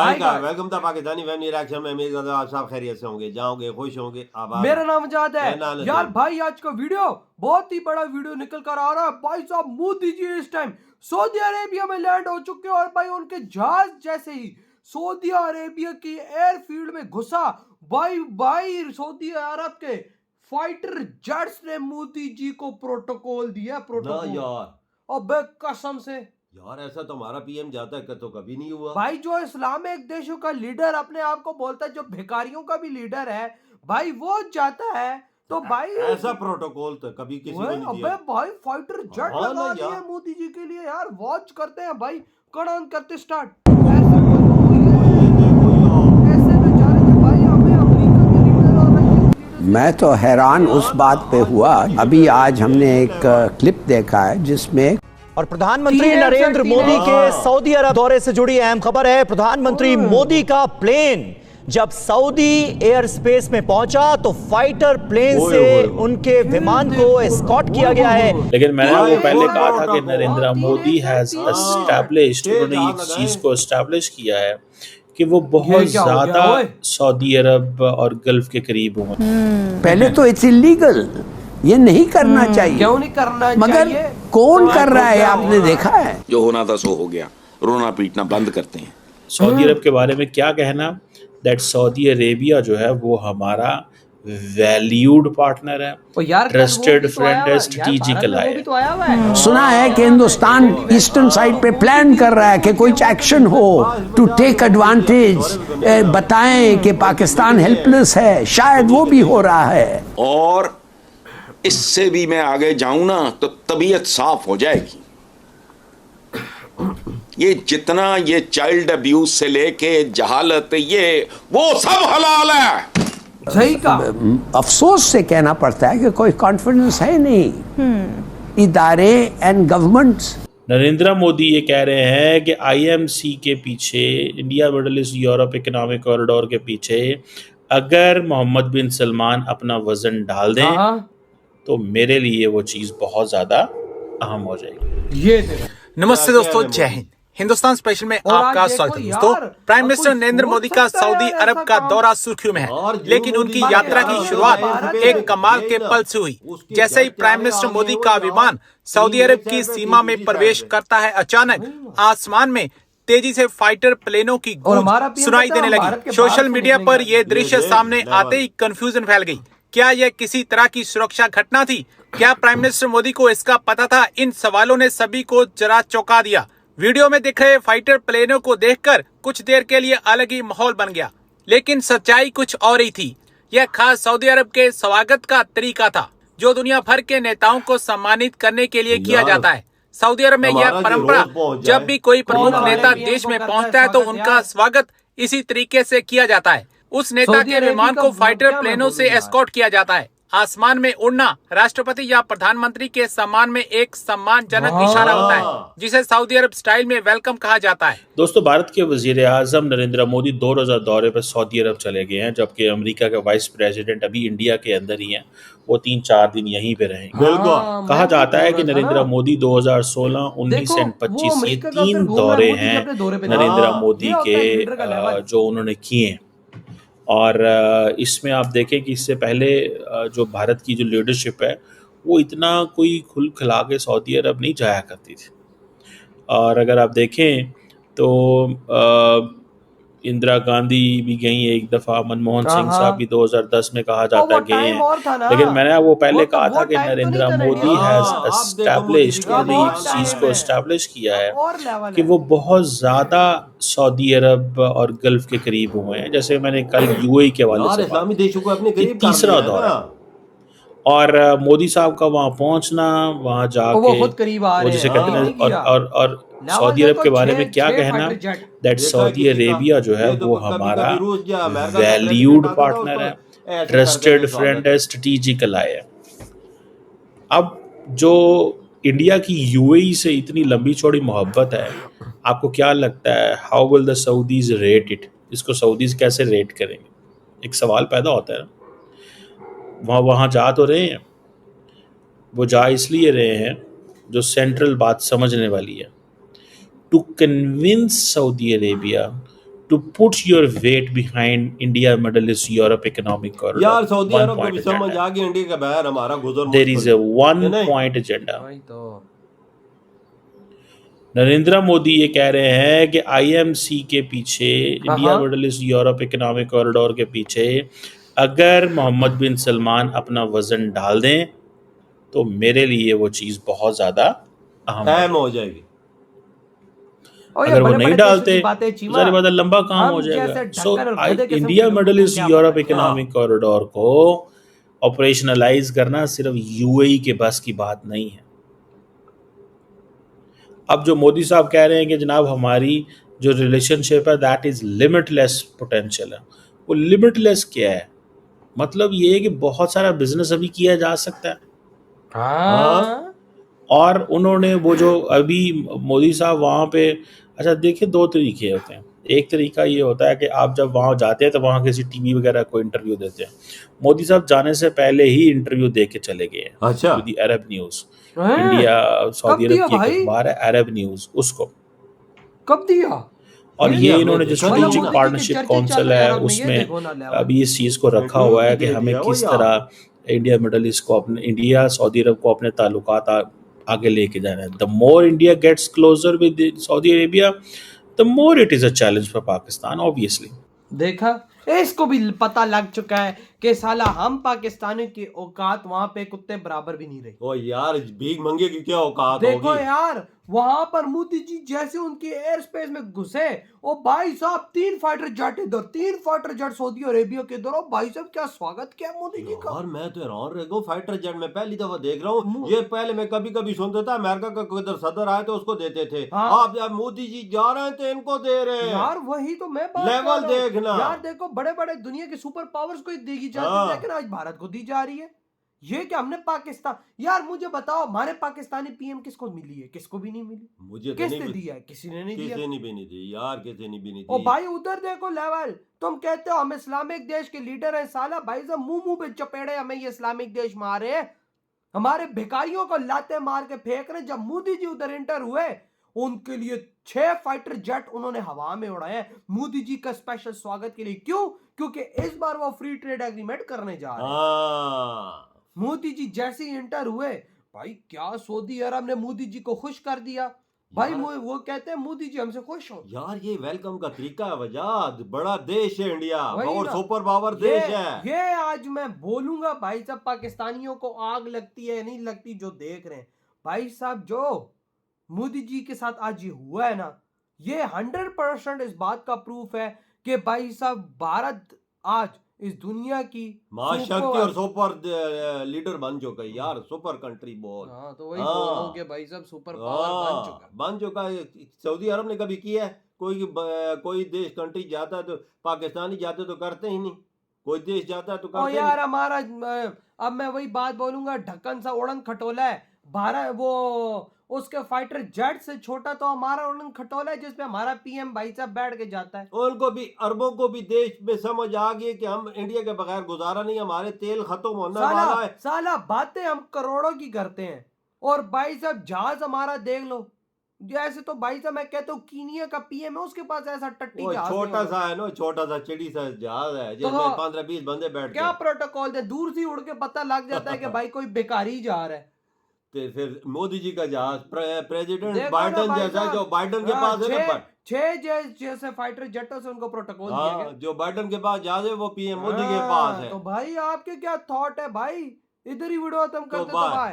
हाय का guys, welcome the Pakistani family reaction में। उम्मीद करता हूं आप सब खैरियत से होंगे, जाओगे, खुश होंगे, आबाद मेरा होंगे। नाम आजाद है। मैं नान यार नदीम। भाई आज का वीडियो बहुत ही बड़ा वीडियो निकल कर आ रहा है। भाई साहब मोदी जी इस टाइम सऊदी अरेबिया में लैंड हो चुके हैं और भाई उनके जहाज जैसे ही सऊदी अरेबिया की एयरफील्ड में घुसा। भाई भाई सऊदी अरब के फाइटर जेट्स ने मोदी जी को प्रोटोकॉल दिया। ना प्रोटोकॉल यार, अबे कसम से यार ऐसा तो हमारा पीएम जाता है तो कभी नहीं हुआ। भाई जो इस्लामिक देशों का लीडर अपने आप को बोलता है, जो भिखारियों का भी लीडर है भाई, वो जाता है तो भाई ऐसा प्रोटोकॉल तो कभी किसी को नहीं दिया। अबे भाई फाइटर जेट हाँ ना लगा दिए यार, मोदी जी के लिए। यार वॉच करते हैं भाई, कड़ान करते स्टार्ट। ये देखो यार। ऐसे बेचारे थे भाई, हमें अमेरिका के लीडर और रशिया के लीडर मैं तो हैरान उस बात पे हुआ। अभी आज हमने एक क्लिप देखा है जिसमें और प्रधानमंत्री TM नरेंद्र मोदी के सऊदी अरब दौरे से जुड़ी अहम खबर है। प्रधानमंत्री मोदी का प्लेन जब सऊदी एयर स्पेस में पहुंचा तो फाइटर प्लेन से उनके विमान को एस्कॉर्ट किया गया है। लेकिन मैंने वो पहले कहा था कि नरेंद्र मोदी हैज एस्टैब्लिश्ड, उन्होंने एक चीज को एस्टैब्लिश किया है कि वो बहुत ज्यादा सऊदी अरब और गल्फ के करीब हुए। पहले तो इट्स इलीगल, ये नहीं करना चाहिए। क्यों नहीं करना मगर चाहिए? कौन कर रहा है आपने देखा है? जो होना था सो हो गया, रोना पीटना बंद करते हैं। सऊदी अरब के बारे में क्या कहना, दैट सऊदी अरेबिया जो है वो हमारा वैल्यूड पार्टनर है, ट्रस्टेड फ्रेंड है, स्ट्रेटेजिकल है। सुना है कि हिंदुस्तान ईस्टर्न साइड पे प्लान कर रहा है कि कोई एक्शन हो टू टेक एडवांटेज, बताएं कि पाकिस्तान हेल्पलेस है। शायद वो भी हो रहा है। और इससे भी मैं आगे जाऊं ना तो तबीयत साफ हो जाएगी। ये जितना ये चाइल्ड अब्यूज से लेके जहालत, ये वो सब हलाल है। सही का अफसोस से कहना पड़ता है कि कोई कॉन्फिडेंस है नहीं इदारे एंड गवर्नमेंट्स। नरेंद्र मोदी ये कह रहे हैं कि आईएमसी के पीछे, India middle east Europe economic corridor के पीछे अगर मोहम्मद बिन सलमान अपना वजन डाल दें तो मेरे लिए वो चीज बहुत ज्यादा अहम हो जाएगी। ये देखो। नमस्ते दोस्तों, जय हिंद। हिंदुस्तान स्पेशल में आपका स्वागत है दोस्तों। प्राइम मिनिस्टर नरेंद्र मोदी का सऊदी अरब का दौरा सुर्खियों में है, लेकिन उनकी यात्रा की शुरुआत एक कमाल के पल से हुई। जैसे ही प्राइम मिनिस्टर मोदी का विमान सऊदी अरब की सीमा में प्रवेश करता है, अचानक आसमान में तेजी से फाइटर प्लेनों की गूंज सुनाई देने लगी। सोशल मीडिया पर यह दृश्य सामने आते ही कंफ्यूजन फैल गई। क्या यह किसी तरह की सुरक्षा घटना थी? क्या प्राइम मिनिस्टर मोदी को इसका पता था? इन सवालों ने सभी को जरा चौंका दिया। वीडियो में दिख रहे फाइटर प्लेनों को देखकर कुछ देर के लिए अलग ही माहौल बन गया, लेकिन सच्चाई कुछ और ही थी। यह खास सऊदी अरब के स्वागत का तरीका था, जो दुनिया भर के नेताओं को सम्मानित करने के लिए किया जाता है। सऊदी अरब में यह परंपरा, जब भी कोई प्रमुख नेता देश में पहुंचता है तो उनका स्वागत इसी तरीके से किया जाता है। उस नेता के विमान को फाइटर प्लेनों से एस्कॉर्ट किया जाता है। आसमान में उड़ना राष्ट्रपति या प्रधानमंत्री के सम्मान में एक सम्मानजनक इशारा होता है, जिसे सऊदी अरब स्टाइल में वेलकम कहा जाता है। दोस्तों, भारत के वजीर आजम नरेंद्र मोदी 2 रोजा दौरे पर सऊदी अरब चले गए हैं, जबकि अमेरिका के वाइस प्रेसिडेंट अभी इंडिया के अंदर ही हैं। वो 3-4 दिन यहीं पे रहेंगे। कहा जाता है कि नरेंद्र मोदी 2016, 19 और 25 ये 3 दौरे हैं नरेंद्र मोदी के जो उन्होंने किए। और इसमें आप देखें कि इससे पहले जो भारत की जो लीडरशिप है वो इतना कोई खुल खिला के सऊदी अरब नहीं जाया करती थी। और अगर आप देखें तो इंदिरा गांधी भी गई एक दफ़ा, मनमोहन सिंह साहब भी 2010 में कहा जाता है गए हैं। लेकिन मैंने वो पहले कहा था कि नरेंद्र मोदी हैज एस्टैब्लिश्ड, उन्होंने एक चीज़ को एस्टैब्लिश किया है कि वो बहुत ज़्यादा सऊदी अरब और गल्फ के करीब हुए हैं। जैसे मैंने कल यूएई के वाले से इस्लामी देशों को अपने करीब तीसरा दौरा, और मोदी साहब का वहाँ पहुँचना, वहाँ जाके वो जिसे कहते हैं, और सऊदी अरब के बारे में क्या कहना, दैट सऊदी अरेबिया जो है वो हमारा वैल्यूड पार्टनर है, ट्रस्टेड फ्रेंड है, स्ट्रेटेजिकल है। अब जो इंडिया की यूएई से इतनी लंबी चौड़ी मोहब्बत है, आपको क्या लगता है how will the Saudis rate it? इसको सऊदीज कैसे रेट करेंगे? एक सवाल पैदा होता है ना। वहाँ जा तो रहे हैं, वो जा इसलिए रहे हैं, जो सेंट्रल बात समझने वाली है, to convince Saudi Arabia to put your weight behind India, Middle East, Europe economic corridor. यार सऊदी One अरब को point भी समझ agenda. आ गई इंडिया का बहर हमारा गुजर There is a one point agenda. Narendra Modi ये कह रहे हैं कि IMC के पीछे, India middle east Europe economic corridor के पीछे अगर मोहम्मद बिन सलमान अपना वजन डाल दें तो मेरे लिए वो चीज़ बहुत ज़्यादा अहम हो जाएगी। अगर वो नहीं डालते सारी बात लंबा काम हो जाएगा। So India middle east Europe economic corridor को ऑपरेशनलाइज करना सिर्फ UAE के बस की बात नहीं है। अब जो मोदी साहब कह रहे हैं कि जनाब हमारी जो रिलेशनशिप है दैट इज लिमिटलेस पोटेंशियल है, वो लिमिटलेस क्या है? मतलब ये है कि बहुत सारा बिजनेस अभी किया जा सकता है। और उन्होंने वो जो अभी मोदी साहब वहाँ पे, अच्छा देखिए दो तरीके होते हैं। एक तरीका ये होता है कि आप जब वहाँ जाते हैं तो वहाँ किसी टीवी वगैरह को इंटरव्यू देते हैं। मोदी साहब जाने से पहले ही इंटरव्यू दे के चले गए हैं। अच्छा, अरब न्यूज़, इंडिया सऊदी अरब की एक अखबार है अरब न्यूज़, उसको कब दिया? और ये इन्होंने जो स्ट्रेटेजिक पार्टनरशिप काउंसिल है उसमें अभी इस चीज़ को रखा हुआ है कि हमें किस तरह इंडिया मिडल ईस्ट को अपने, इंडिया सऊदी अरब को अपने ताल्लुकात आगे लेके जाना है। The more India gets closer with Saudi Arabia the more it is a challenge for Pakistan obviously. देखा, इसको भी पता लग चुका है कि साला हम पाकिस्तानी की औकात वहां पे कुत्ते बराबर भी नहीं रही। ओ यार भीख मंगे की क्या औकात देखो होगी? यार वहां पर मोदी जी जैसे उनके एयर स्पेस में घुसे, ओ भाई साहब 3 फाइटर जेट इधर, 3 फाइटर जेट सऊदी अरेबिया के इधर। ओ भाई साहब क्या स्वागत किया मोदी जी का। और मैं तो हैरान रह गया, फाइटर जेट में पहली दफा देख रहा हूँ। ये पहले मैं कभी कभी सुनता था अमेरिका का कोई सदर आए तो उसको देते थे। आप जब मोदी जी जा रहे हैं तो इनको दे रहे हैं। यार वही तो मैं बात लेवल देखना यार। देखो बड़े बड़े दुनिया के सुपर पावर्स को देगी जाती है, लेकिन आज भारत को दी जा रही है। ये क्या हमने पाकिस्तान, यार मुझे बताओ हमारे पाकिस्तानी PM किसको मिली है? किसको भी नहीं मिली। मुझे किसने दिया है? किसी ने नहीं दिया। किसी ने भी नहीं दी यार, किसी ने भी नहीं दी। ओ भाई उधर देखो लेवल, तुम कहते हो हम इस्लामिक देश के लीडर हैं, साला भाई साहब मुंह पे चपेड़े हमें ये इस्लामिक देश मारे, हमारे भिखारियों को लाते मार के फेंक रहे। जब मोदी जी उधर एंटर हुए उनके लिए 6 फाइटर जेट उन्होंने हवा में उड़ाए मोदी जी का स्पेशल स्वागत के लिए। क्यों? क्योंकि इस बार वो फ्री ट्रेड एग्रीमेंट करने जा रहे हैं। मोदी जी जैसे ही एंटर हुए, भाई क्या सऊदी अरब ने मोदी जी को खुश कर दिया। भाई वो कहते हैं मोदी जी हमसे खुश हो। यार ये वेलकम का तरीका है वजाद, बड़ा देश है इंडिया और सुपर पावर देश है। ये आज मैं बोलूंगा भाई साहब, पाकिस्तानियों को आग लगती है नहीं लगती जो देख रहे हैं। भाई साहब जो मोदी जी के साथ आज ये हुआ है ना, ये 100% इस बात का प्रूफ है कि भाई साहब भारत आज इस दुनिया की महाशक्ति और सुपर लीडर बन चुका है यार, सुपर कंट्री बोल। तो वही बोल रहा हूं कि भाई साहब सुपर पावर बन चुका है। सऊदी अरब ने कभी किया है? कोई देश कंट्री जाता है तो पाकिस्तानी जाते तो करते ही नहीं, कोई देश जाता है तो करते यार नहीं। हमारा अब मैं वही बात बोलूंगा, ढक्कन सा उड़न खटोला है भारत, वो उसके फाइटर जेट से छोटा तो हमारा उड़न खटोला है जिसमें हमारा PM भाई साहब बैठ के जाता है। उनको भी, अरबों को भी देश में समझ आ गई कि हम इंडिया के बगैर गुजारा नहीं, हमारे तेल खत्म होने वाला है। साला बातें हम करोड़ों की करते हैं और भाई साहब जहाज हमारा देख लो। जैसे तो भाई साहब मैं कहता हूँ कीनिया का PM है, उसके पास ऐसा टट्टी जहाज छोटा सा है ना, छोटा सा चिड़ी सा जहाज है जिसमें 15-20 बंदे बैठते हैं। क्या प्रोटोकॉल है, दूर से उड़ के पता लग जाता है कि भाई कोई बेकारी जा रहा है। तो फिर मोदी जी का जहाज प्रेसिडेंट बाइडन जैसा, जो बाइडन के पास है ना, 6 जैसे फाइटर जेटों से उनको प्रोटोकॉल दिया गया। जो बाइडन के पास जहाज है वो PM मोदी के पास है। तो भाई आपके क्या थॉट है भाई? इधर ही वीडियो खत्म करते तो भाई।